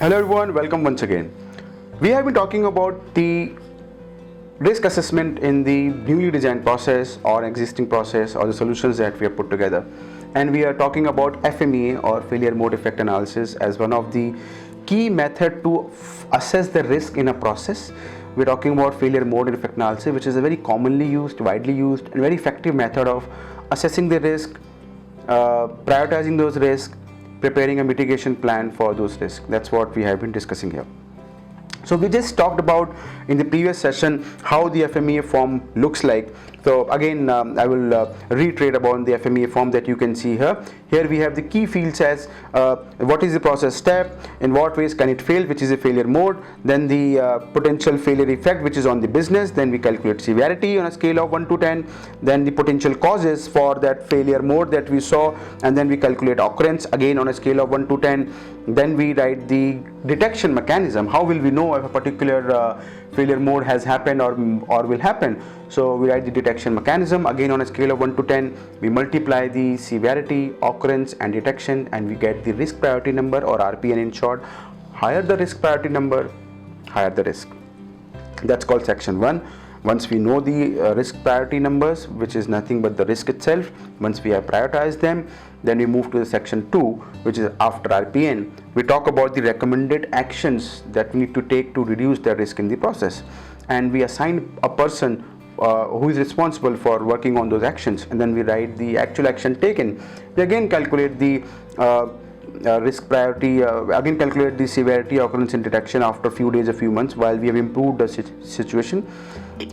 Hello everyone, welcome once again. We have been talking about the risk assessment in the newly designed process or existing process or the solutions that we have put together. And we are talking about FMEA or failure mode effect analysis as one of the key method to assess the risk in a process. We're talking about failure mode effect analysis, which is a very commonly used, widely used and very effective method of assessing the risk, prioritizing those risks, preparing a mitigation plan for those risks. That's what we have been discussing here. So we just talked about in the previous session how the FMEA form looks like. So again, I will reiterate about the FMEA form that you can see here. Here we have the key fields as what is the process step, in what ways can it fail, which is a failure mode, then the potential failure effect, which is on the business, then we calculate severity on a scale of 1 to 10, then the potential causes for that failure mode that we saw, and then we calculate occurrence again on a scale of 1 to 10. Then we write the detection mechanism. How will we know if a particular failure mode has happened or will happen? So we write the detection mechanism again on a scale of 1 to 10. We multiply the severity, occurrence and detection, and we get the risk priority number or RPN in short. Higher the risk priority number, higher the risk. That's called section 1. Once we know the risk priority numbers, which is nothing but the risk itself, once we have prioritized them, then we move to the section 2, which is after RPN. We talk about the recommended actions that we need to take to reduce the risk in the process, and we assign a person who is responsible for working on those actions, and then we write the actual action taken. We again calculate the risk priority, again calculate the severity, occurrence and detection after a few days, a few months, while we have improved the situation,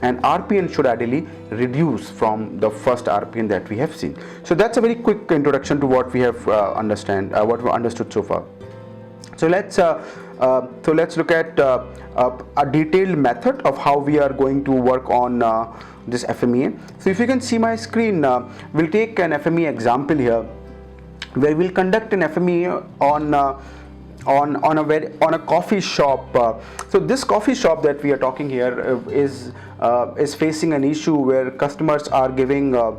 and RPN should ideally reduce from the first RPN that we have seen. So that's a very quick introduction to what we have what we understood so far. So let's look at a detailed method of how we are going to work on this FMEA. So if you can see my screen, we'll take an FMEA example here, where we'll conduct an FMEA on a coffee shop. So this coffee shop that we are talking here is facing an issue where customers are giving a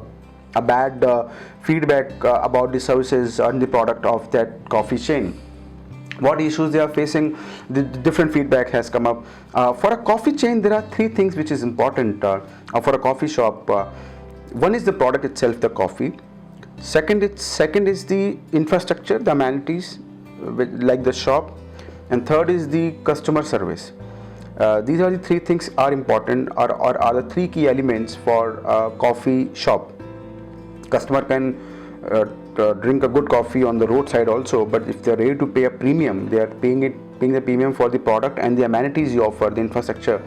bad feedback about the services and the product of that coffee chain. What issues they are facing, the different feedback has come up. For a coffee chain, there are three things which is important for a coffee shop. One is the product itself, the coffee. Second is the infrastructure, the amenities like the shop, and third is the customer service. These are the three things are important, or are the three key elements for a coffee shop. Customer can drink a good coffee on the roadside also, but if they are ready to pay a premium, they are paying the premium for the product and the amenities you offer, the infrastructure,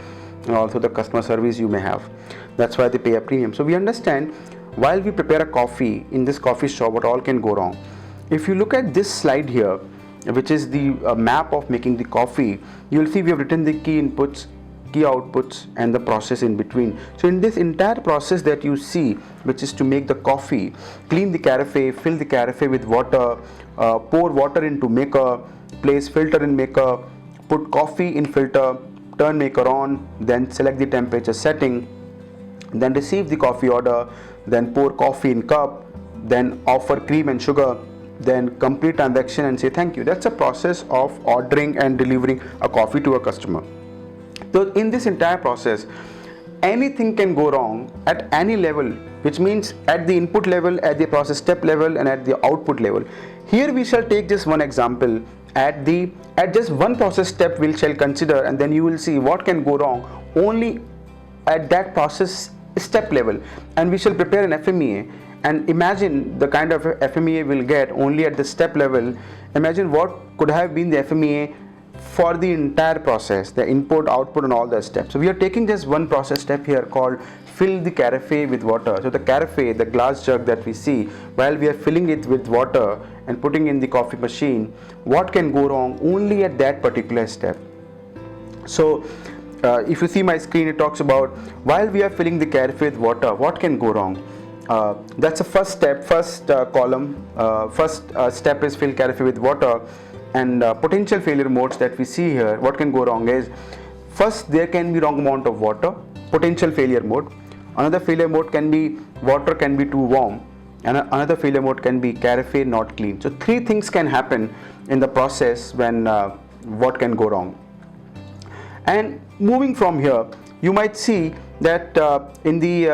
and also the customer service you may have. That's why they pay a premium. So we understand, while we prepare a coffee in this coffee shop, what all can go wrong. If you look at this slide here, which is the map of making the coffee, you will see we have written the key inputs, key outputs and the process in between. So in this entire process that you see, which is to make the coffee, clean the carafe, fill the carafe with water, pour water into maker, place filter in maker, put coffee in filter, turn maker on, then select the temperature setting, then receive the coffee order, then pour coffee in cup, then offer cream and sugar, then complete transaction and say thank you. That's a process of ordering and delivering a coffee to a customer. So in this entire process, anything can go wrong at any level, which means at the input level, at the process step level and at the output level. Here we shall take just one example. At just one process step we shall consider, and then you will see what can go wrong only at that process step level, and we shall prepare an FMEA. And imagine the kind of FMEA we'll get only at the step level. Imagine what could have been the FMEA for the entire process, the input, output and all the steps. So we are taking just one process step here called fill the carafe with water. So the carafe, the glass jug that we see, while we are filling it with water and putting in the coffee machine, what can go wrong only at that particular step. So if you see my screen, it talks about while we are filling the carafe with water, what can go wrong. That's the first step, first column. First step is fill carafe with water, and potential failure modes that we see here. What can go wrong is, first there can be wrong amount of water, potential failure mode. Another failure mode can be water can be too warm, and another failure mode can be carafe not clean. So three things can happen in the process when what can go wrong. And moving from here, you might see that in the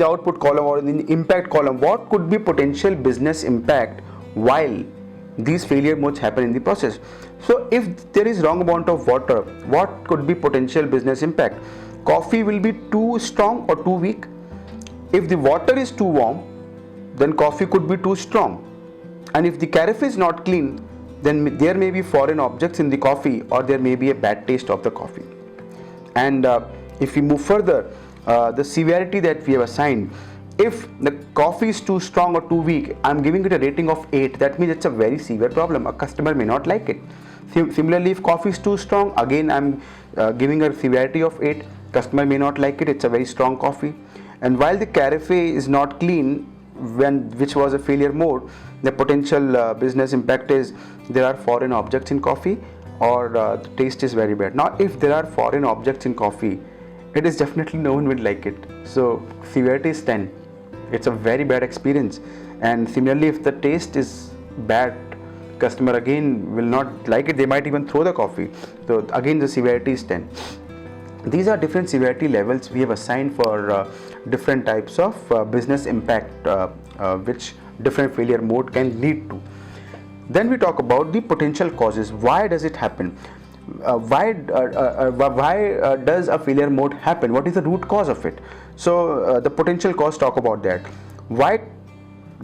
output column or in the impact column, what could be potential business impact while these failure modes happen in the process. So if there is wrong amount of water, what could be potential business impact? Coffee will be too strong or too weak. If the water is too warm, then coffee could be too strong. And if the carafe is not clean, then there may be foreign objects in the coffee, or there may be a bad taste of the coffee. And if we move further, the severity that we have assigned, if the coffee is too strong or too weak, I'm giving it a rating of 8. That means it's a very severe problem. A customer may not like it. Similarly, if coffee is too strong, again I'm giving a severity of 8. Customer may not like it. It's a very strong coffee. And while the carafe is not clean, which was a failure mode, the potential business impact is there are foreign objects in coffee, or the taste is very bad. Now, if there are foreign objects in coffee, it is definitely no one would like it. So severity is 10. It's a very bad experience. And similarly, if the taste is bad, customer again will not like it. They might even throw the coffee. So again, the severity is 10. These are different severity levels we have assigned for different types of business impact which different failure mode can lead to. Then we talk about the potential causes. Why does it happen? Why does a failure mode happen? What is the root cause of it? So the potential cause, talk about that. Why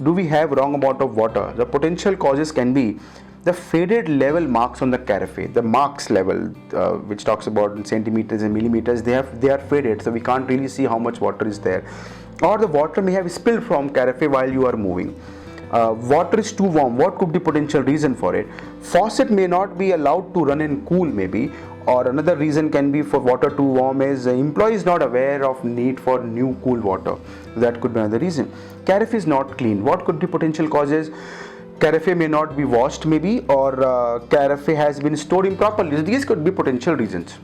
do we have wrong amount of water? The potential causes can be the faded level marks on the carafe, the marks level, which talks about centimeters and millimeters. They are faded, so we can't really see how much water is there. Or the water may have spilled from carafe while you are moving. Water is too warm. What could be potential reason for it? Faucet may not be allowed to run and cool, maybe. Or another reason can be for water too warm is employee is not aware of need for new cool water. That could be another reason. Carafe is not clean. What could be potential causes? Carafe may not be washed, maybe, or carafe has been stored improperly. These could be potential reasons.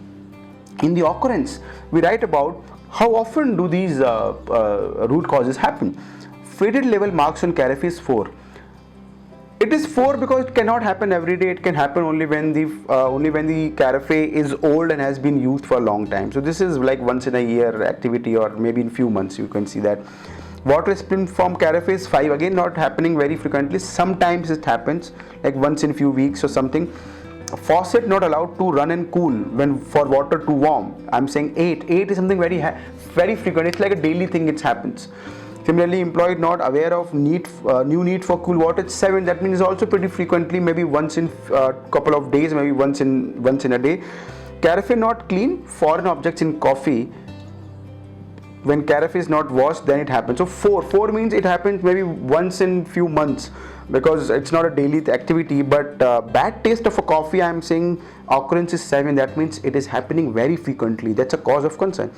In the occurrence, we write about how often do these root causes happen. Faded level marks on carafe is 4. It is 4 because it cannot happen every day. It can happen only when the carafe is old and has been used for a long time. So this is like once in a year activity, or maybe in few months you can see that. Water spilled from carafe is 5. Again, not happening very frequently. Sometimes it happens like once in few weeks or something. Faucet not allowed to run and cool when for water too warm. I'm saying 8. 8 is something very frequent. It's like a daily thing. It happens. Similarly, employee not aware of new need for cool water. It's 7. That means also pretty frequently, maybe once in couple of days, maybe once in a day. Carafe not clean. Foreign objects in coffee. When carafe is not washed, then it happens. So 4 means it happens maybe once in few months, because it's not a daily activity. But bad taste of a coffee, I'm saying occurrence is 7. That means it is happening very frequently. That's a cause of concern.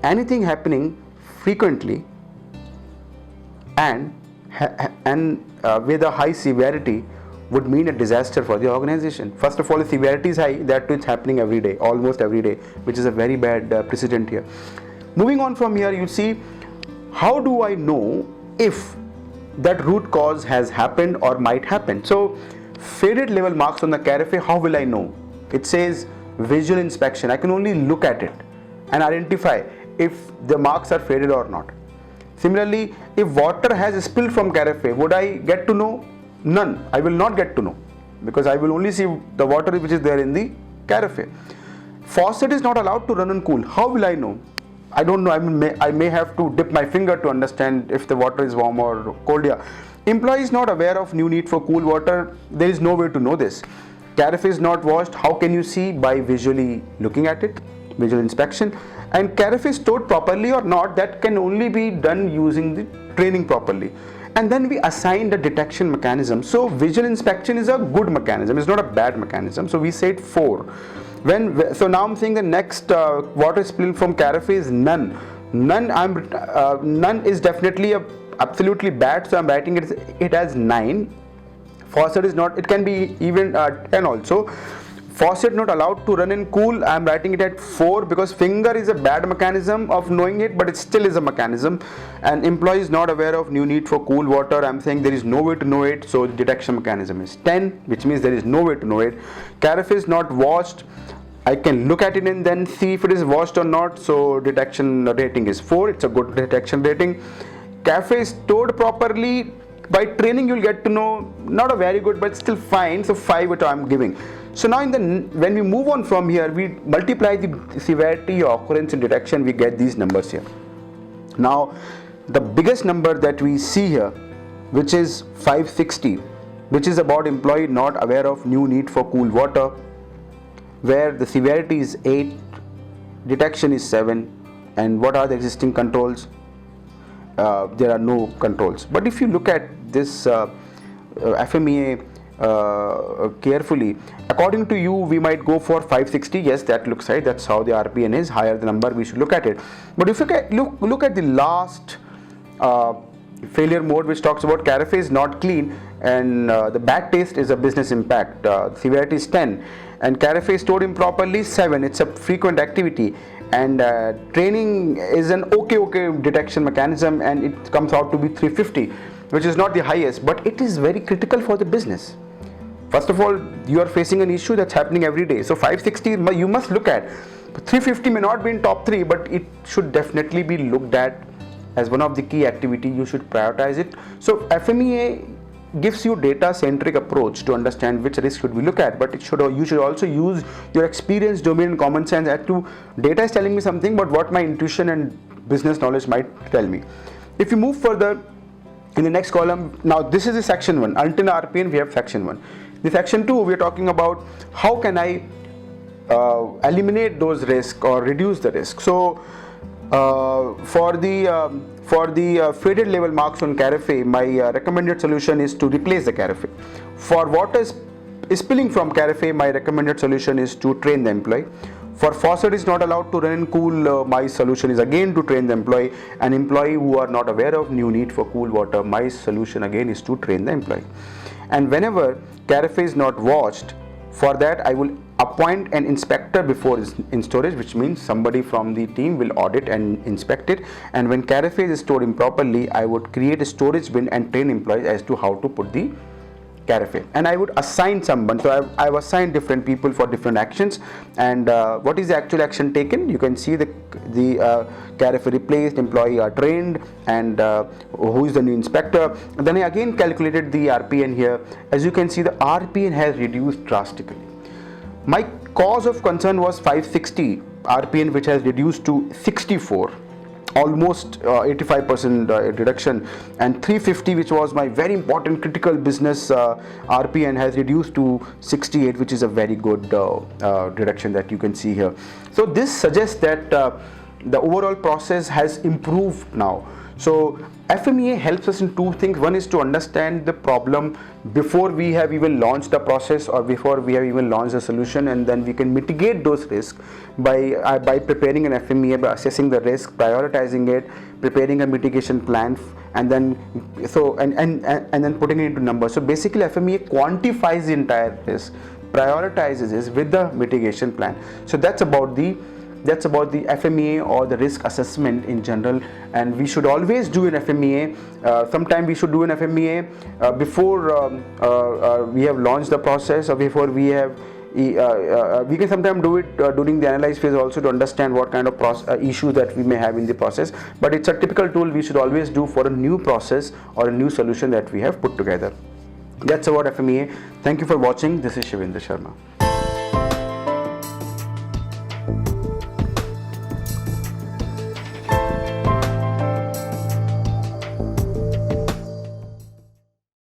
Anything happening frequently and with a high severity would mean a disaster for the organization. First of all, the severity is high. That too, it's happening every day, almost every day, which is a very bad precedent here. Moving on from here, you see, how do I know if that root cause has happened or might happen? So faded level marks on the carafe, how will I know? It says visual inspection. I can only look at it and identify if the marks are faded or not. Similarly, if water has spilled from carafe, would I get to know? None. I will not get to know, because I will only see the water which is there in the carafe. Faucet is not allowed to run and cool. How will I know? I don't know. I may have to dip my finger to understand if the water is warm or cold. Yeah. Employee is not aware of new need for cool water. There is no way to know this. Carafe is not washed. How can you see? By visually looking at it, visual inspection. And carafe is stored properly or not, that can only be done using the training properly. And then we assign the detection mechanism. So visual inspection is a good mechanism. It's not a bad mechanism. So we said 4. So now I'm saying the next water spill from carafe is none. None is definitely absolutely bad. So I'm writing it as 9. Faucet is not. It can be even 10 also. Faucet not allowed to run and cool, I am writing it at 4 because finger is a bad mechanism of knowing it, but it still is a mechanism. And employee is not aware of new need for cool water, I am saying there is no way to know it, so the detection mechanism is 10, which means there is no way to know it. Carafe is not washed, I can look at it and then see if it is washed or not, so detection rating is 4, it's a good detection rating. Cafe is stored properly, by training you'll get to know, not a very good but still fine, so 5 what I'm giving. So now when we move on from here, we multiply the severity or occurrence and detection, we get these numbers here. Now the biggest number that we see here, which is 560, which is about employee not aware of new need for cool water, where the severity is 8, detection is 7, and what are the existing controls? There are no controls. But if you look at this FMEA carefully, according to you we might go for 560. Yes, that looks right, that's how the RPN is, higher the number we should look at it. But if you look at the last failure mode, which talks about carafe is not clean and the bad taste is a business impact, severity is 10, and carafe is stored improperly, 7, it's a frequent activity, and training is an okay detection mechanism, and it comes out to be 350, which is not the highest, but it is very critical for the business. First of all, you are facing an issue that's happening every day, so 560 you must look at. 350 may not be in top 3, but it should definitely be looked at as one of the key activity. You should prioritize it. So FMEA gives you data centric approach to understand which risk should we look at, but you should also use your experience, domain and common sense as to data is telling me something, but what my intuition and business knowledge might tell me. If you move further in the next column, now this is the section 1. Until RPN we have section 1. The section 2 we are talking about how can I eliminate those risks or reduce the risk. So for the faded level marks on carafe, my recommended solution is to replace the carafe. For water spilling from carafe, my recommended solution is to train the employee. For faucet is not allowed to run and cool, my solution is again to train the employee. An employee who are not aware of new need for cool water, my solution again is to train the employee. And whenever carafe is not washed, for that I will appoint an inspector before in storage, which means somebody from the team will audit and inspect it. And when carafe is stored improperly, I would create a storage bin and train employees as to how to put the carafe, and I would assign someone. So I've assigned different people for different actions, and what is the actual action taken? You can see the carafe replaced, employee are trained, and who is the new inspector. And then I again calculated the RPN here. As you can see, the RPN has reduced drastically. My cause of concern was 560 RPN, which has reduced to 64, almost 85% reduction, and 350, which was my very important critical business RPN, has reduced to 68, which is a very good reduction that you can see here. So this suggests that the overall process has improved now. So FMEA helps us in two things. One is to understand the problem before we have even launched the process or before we have even launched the solution, and then we can mitigate those risks by preparing an FMEA, by assessing the risk, prioritizing it, preparing a mitigation plan, and then and then putting it into numbers. So basically FMEA quantifies the entire risk, prioritizes it with the mitigation plan. So that's about the FMEA or the risk assessment in general, and we should always do an FMEA. Sometime we should do an FMEA before we have launched the process, or before we have we can sometimes do it during the analyze phase also, to understand what kind of issues that we may have in the process. But it's a typical tool we should always do for a new process or a new solution that we have put together. That's about FMEA. Thank you for watching. This is Shivendra Sharma.